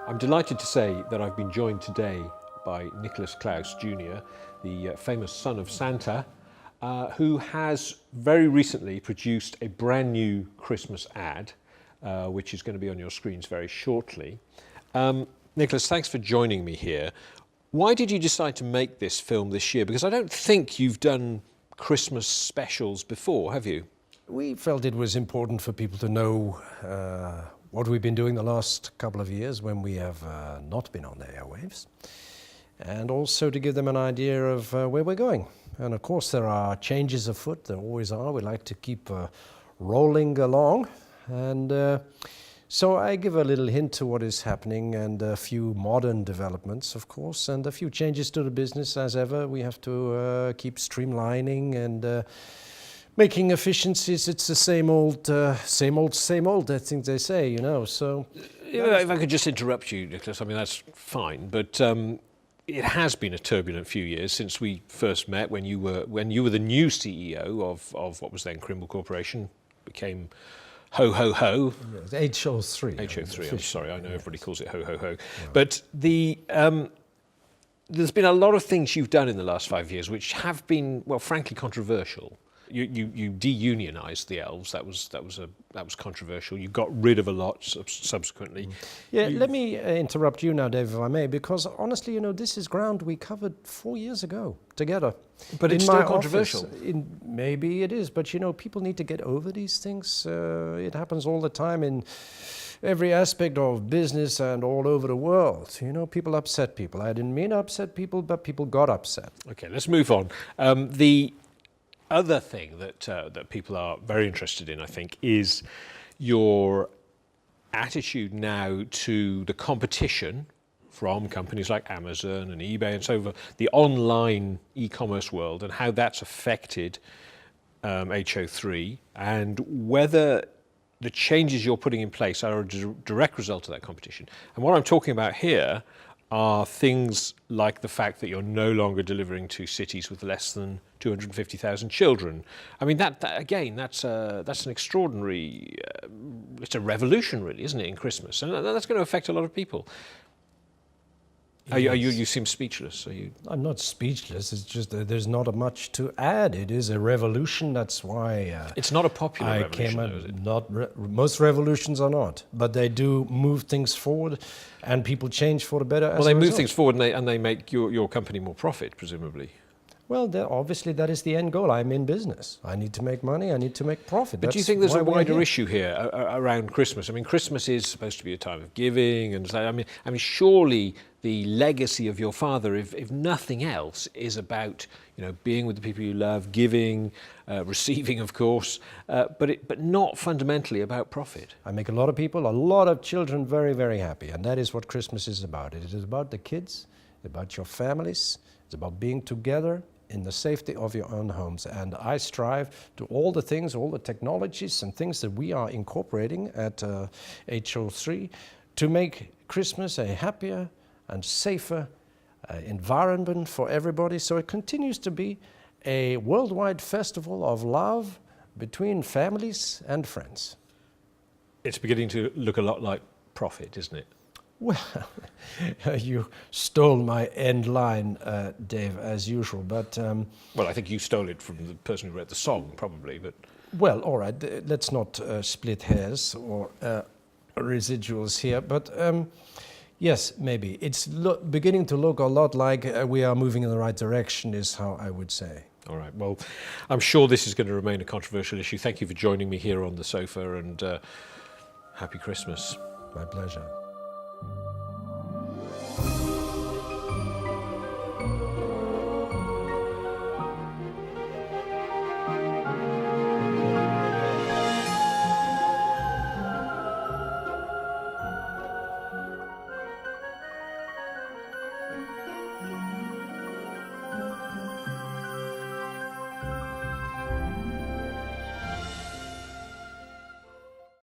I'm delighted to say that I've been joined today by Nicholas Clouse Jr., the famous son of Santa, who has very recently produced a brand new Christmas ad, which is going to be on your screens very shortly. Nicholas, thanks for joining me here. Why did you decide to make this film this year? Because I don't think you've done Christmas specials before, have you? We felt it was important for people to know what we've been doing the last couple of years when we have not been on the airwaves, and also to give them an idea of where we're going. And of course there are changes afoot, there always are. We like to keep rolling along, and so I give a little hint to what is happening and a few modern developments, of course, and a few changes to the business. As ever, we have to keep streamlining and making efficiencies. It's the same old, I think they say, you know. So, if I could just interrupt you, Nicholas, I mean, that's fine, but it has been a turbulent few years since we first met when you were the new CEO of what was then Crimble Corporation, became HO3. Yes, HO3. HO3, I'm sorry, I know everybody calls it ho. Yeah. But there's been a lot of things you've done in the last 5 years which have been, well, frankly, controversial. You de-unionised the elves. That was controversial. You got rid of a lot subsequently. Yeah, let me interrupt you now, Dave, if I may, because honestly, you know, this is ground we covered 4 years ago together. But it's still controversial. Maybe it is, but you know, people need to get over these things. It happens all the time in every aspect of business and all over the world. You know, people upset people. I didn't mean to upset people, but people got upset. Okay, let's move on. The other thing that people are very interested in, I think, is your attitude now to the competition from companies like Amazon and eBay and so forth, the online e-commerce world, and how that's affected HO3, and whether the changes you're putting in place are a direct result of that competition. And what I'm talking about here are things like the fact that you're no longer delivering to cities with less than 250,000 children. I mean, that again, that's an extraordinary, it's a revolution really, isn't it, in Christmas? And that's going to affect a lot of people. You seem speechless. I'm not speechless. It's just that there's not much to add. It is a revolution. That's why it's not a popular revolution, though, is it? Most revolutions are not, but they do move things forward, and people change for the better. Well, they move things forward, and they make your company more profit, presumably. Well, obviously that is the end goal. I'm in business. I need to make money. I need to make profit. But do you think there's a wider issue here around Christmas? I mean, Christmas is supposed to be a time of giving, and I mean, surely the legacy of your father, if nothing else, is about, you know, being with the people you love, giving, receiving, of course, but not fundamentally about profit. I make a lot of people, a lot of children very, very happy, and that is what Christmas is about. It is about the kids, about your families, it's about being together in the safety of your own homes. And I strive to all the things, all the technologies and things that we are incorporating at HO3 to make Christmas a happier and safer environment for everybody. So it continues to be a worldwide festival of love between families and friends. It's beginning to look a lot like profit, isn't it? Well, you stole my end line, Dave, as usual, but... well, I think you stole it from the person who wrote the song, probably, but... Well, all right, let's not split hairs or residuals here, but yes, maybe. It's beginning to look a lot like we are moving in the right direction, is how I would say. All right, well, I'm sure this is going to remain a controversial issue. Thank you for joining me here on the sofa, and happy Christmas. My pleasure.